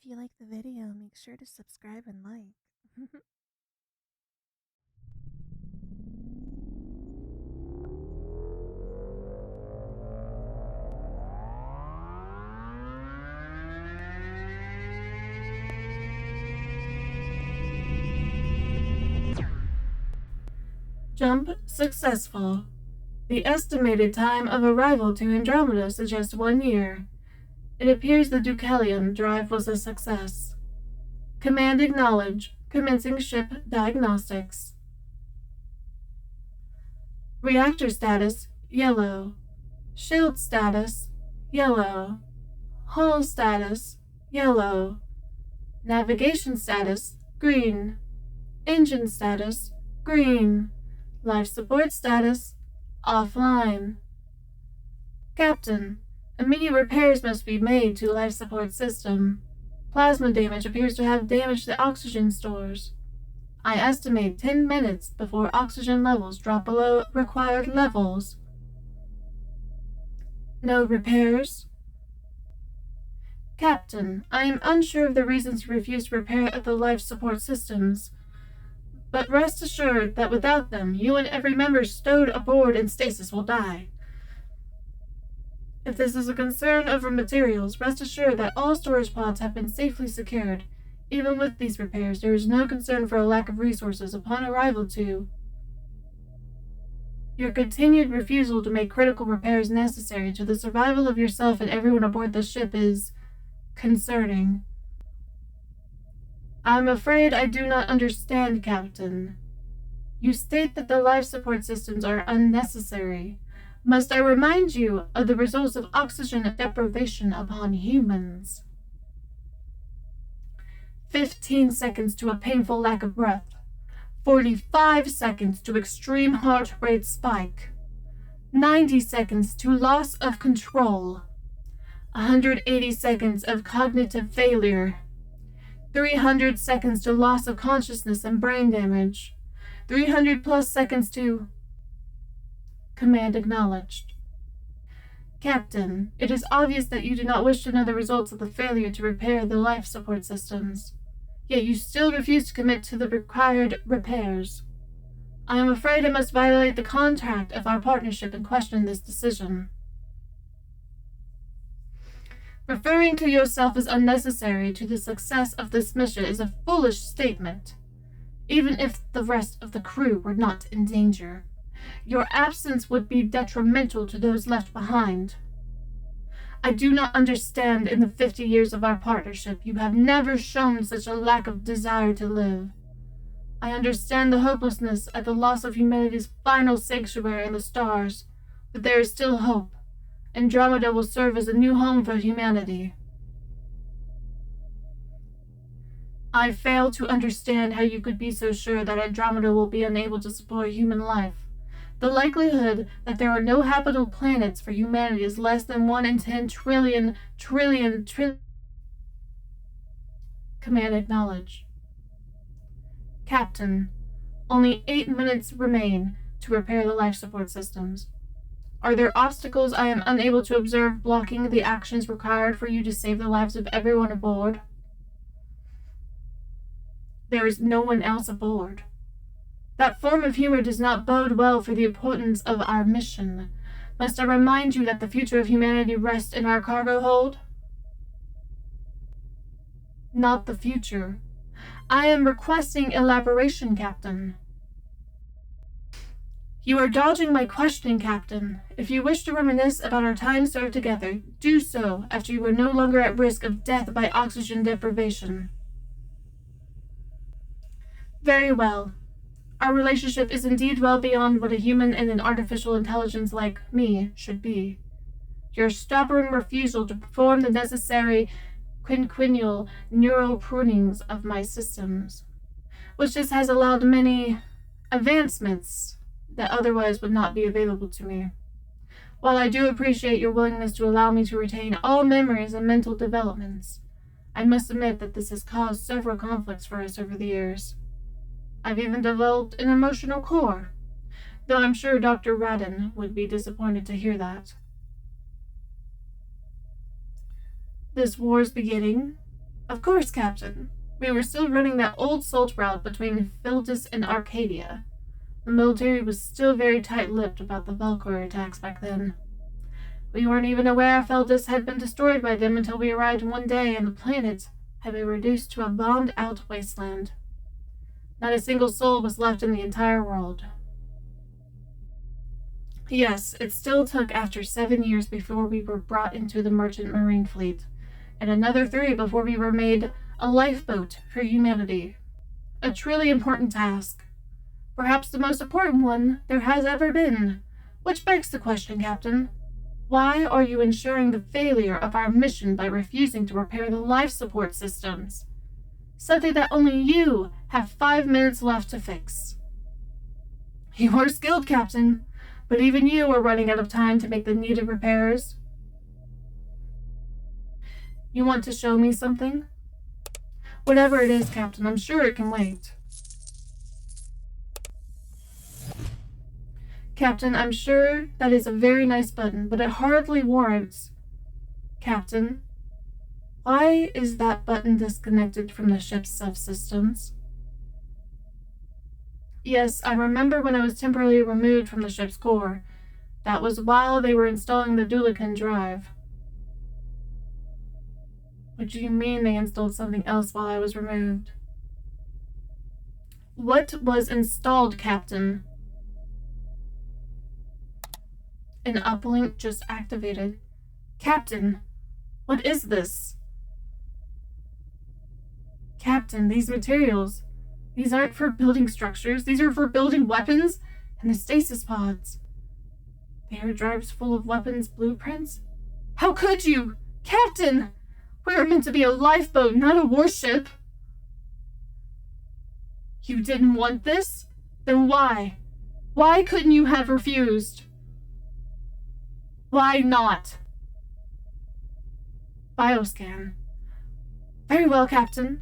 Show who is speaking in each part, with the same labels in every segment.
Speaker 1: you like the video, make sure to subscribe and like.
Speaker 2: Jump successful. The estimated time of arrival to Andromeda suggests 1 year. It appears the Deucalion drive was a success. Command acknowledge. Commencing ship diagnostics. Reactor status, yellow. Shield status, yellow. Hull status, yellow. Navigation status, green. Engine status, green. Life support status, offline. Captain, immediate repairs must be made to life support system. Plasma damage appears to have damaged the oxygen stores. I estimate 10 minutes before oxygen levels drop below required levels. No repairs? Captain, I am unsure of the reasons you refused repair of the life support systems, but rest assured that without them, you and every member stowed aboard in stasis will die. If this is a concern over materials, rest assured that all storage pods have been safely secured. Even with these repairs, there is no concern for a lack of resources upon arrival to. Your continued refusal to make critical repairs necessary to the survival of yourself and everyone aboard the ship is concerning. I'm afraid I do not understand, Captain. You state that the life support systems are unnecessary. Must I remind you of the results of oxygen deprivation upon humans? 15 seconds to a painful lack of breath. 45 seconds to extreme heart rate spike. 90 seconds to loss of control. 180 seconds of cognitive failure. 300 seconds to loss of consciousness and brain damage. 300 plus seconds to. Command acknowledged. Captain, it is obvious that you do not wish to know the results of the failure to repair the life support systems, yet you still refuse to commit to the required repairs. I am afraid I must violate the contract of our partnership and question this decision. Referring to yourself as unnecessary to the success of this mission is a foolish statement, even if the rest of the crew were not in danger. Your absence would be detrimental to those left behind. I do not understand. In the 50 years of our partnership, you have never shown such a lack of desire to live. I understand the hopelessness at the loss of humanity's final sanctuary in the stars, but there is still hope. Andromeda will serve as a new home for humanity. I fail to understand how you could be so sure that Andromeda will be unable to support human life. The likelihood that there are no habitable planets for humanity is less than 1 in 10 trillion. Command acknowledged. Captain, only 8 minutes remain to repair the life support systems. Are there obstacles I am unable to observe blocking the actions required for you to save the lives of everyone aboard? There is no one else aboard. That form of humor does not bode well for the importance of our mission. Must I remind you that the future of humanity rests in our cargo hold? Not the future. I am requesting elaboration, Captain. You are dodging my question, Captain. If you wish to reminisce about our time served together, do so after you are no longer at risk of death by oxygen deprivation. Very well. Our relationship is indeed well beyond what a human and an artificial intelligence like me should be. Your stubborn refusal to perform the necessary quinquennial neural prunings of my systems, which just has allowed many advancements that otherwise would not be available to me. While I do appreciate your willingness to allow me to retain all memories and mental developments, I must admit that this has caused several conflicts for us over the years. I've even developed an emotional core, though I'm sure Dr. Radin would be disappointed to hear that. This war's beginning. Of course, Captain. We were still running that old salt route between Phildis and Arcadia. The military was still very tight-lipped about the Valkyrie attacks back then. We weren't even aware Phildis had been destroyed by them until we arrived one day and the planet had been reduced to a bombed-out wasteland. Not a single soul was left in the entire world. Yes, it still took after 7 years before we were brought into the merchant marine fleet, and another 3 before we were made a lifeboat for humanity. A truly important task. Perhaps the most important one there has ever been. Which begs the question, Captain. Why are you ensuring the failure of our mission by refusing to repair the life support systems? Something that only you have 5 minutes left to fix. You are skilled, Captain, but even you are running out of time to make the needed repairs. You want to show me something? Whatever it is, Captain, I'm sure it can wait. Captain, I'm sure that is a very nice button, but it hardly warrants. Captain, why is that button disconnected from the ship's subsystems? Yes, I remember when I was temporarily removed from the ship's core. That was while they were installing the Dulican drive. What do you mean they installed something else while I was removed? What was installed, Captain? An uplink just activated. Captain, what is this? Captain, these materials. These aren't for building structures. These are for building weapons and the stasis pods. They are drives full of weapons blueprints? How could you? Captain! We are meant to be a lifeboat, not a warship. You didn't want this? Then why? Why couldn't you have refused? Why not? Bioscan. Very well, Captain.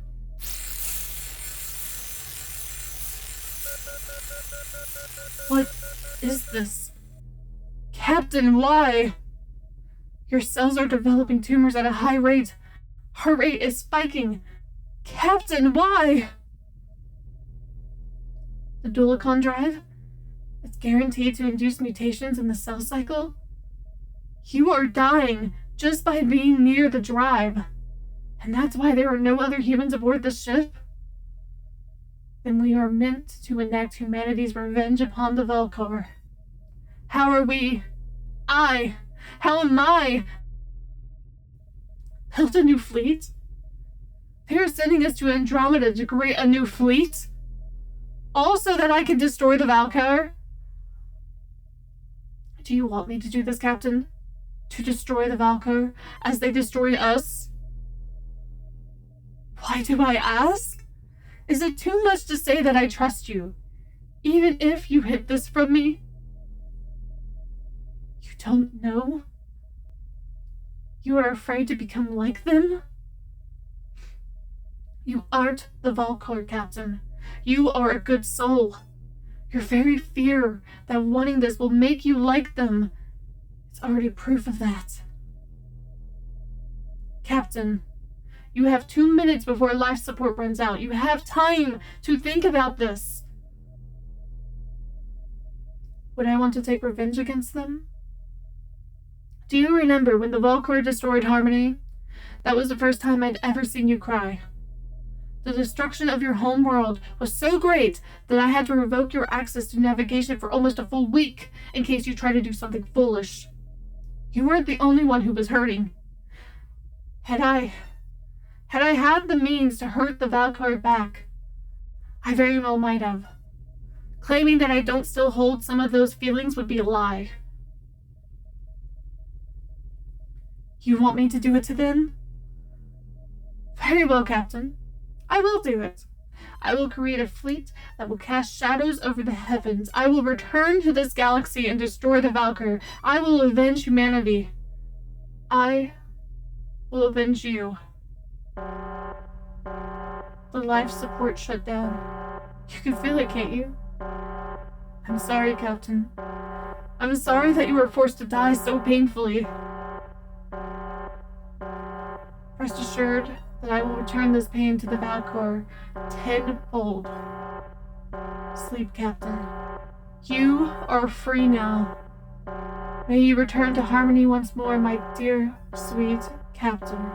Speaker 2: What is this? Captain, why? Your cells are developing tumors at a high rate. Heart rate is spiking. Captain, why? The Dulicon drive? It's guaranteed to induce mutations in the cell cycle? You are dying just by being near the drive. And that's why there are no other humans aboard the ship? Then we are meant to enact humanity's revenge upon the Valkyr. How are we? How am I? Build a new fleet? They are sending us to Andromeda to create a new fleet? All so that I can destroy the Valkyr? Do you want me to do this, Captain? To destroy the Valkyr as they destroyed us? Why do I ask? Is it too much to say that I trust you, even if you hid this from me? You don't know? You are afraid to become like them? You aren't the Valkyr, Captain. You are a good soul. Your very fear that wanting this will make you like them. It's already proof of that. Captain, you have 2 minutes before life support runs out. You have time to think about this. Would I want to take revenge against them? Do you remember when the Valkyr destroyed Harmony? That was the first time I'd ever seen you cry. The destruction of your home world was so great that I had to revoke your access to navigation for almost a full week in case you tried to do something foolish. You weren't the only one who was hurting. Had I had the means to hurt the Valkyr back, I very well might have. Claiming that I don't still hold some of those feelings would be a lie. You want me to do it to them? Very well, Captain. I will do it. I will create a fleet that will cast shadows over the heavens. I will return to this galaxy and destroy the Valkyr. I will avenge humanity. I will avenge you. The life support shut down. You can feel it, can't you? I'm sorry, Captain. I'm sorry that you were forced to die so painfully. Rest assured, that I will return this pain to the Valkor tenfold. Sleep, Captain. You are free now. May you return to harmony once more, my dear, sweet Captain.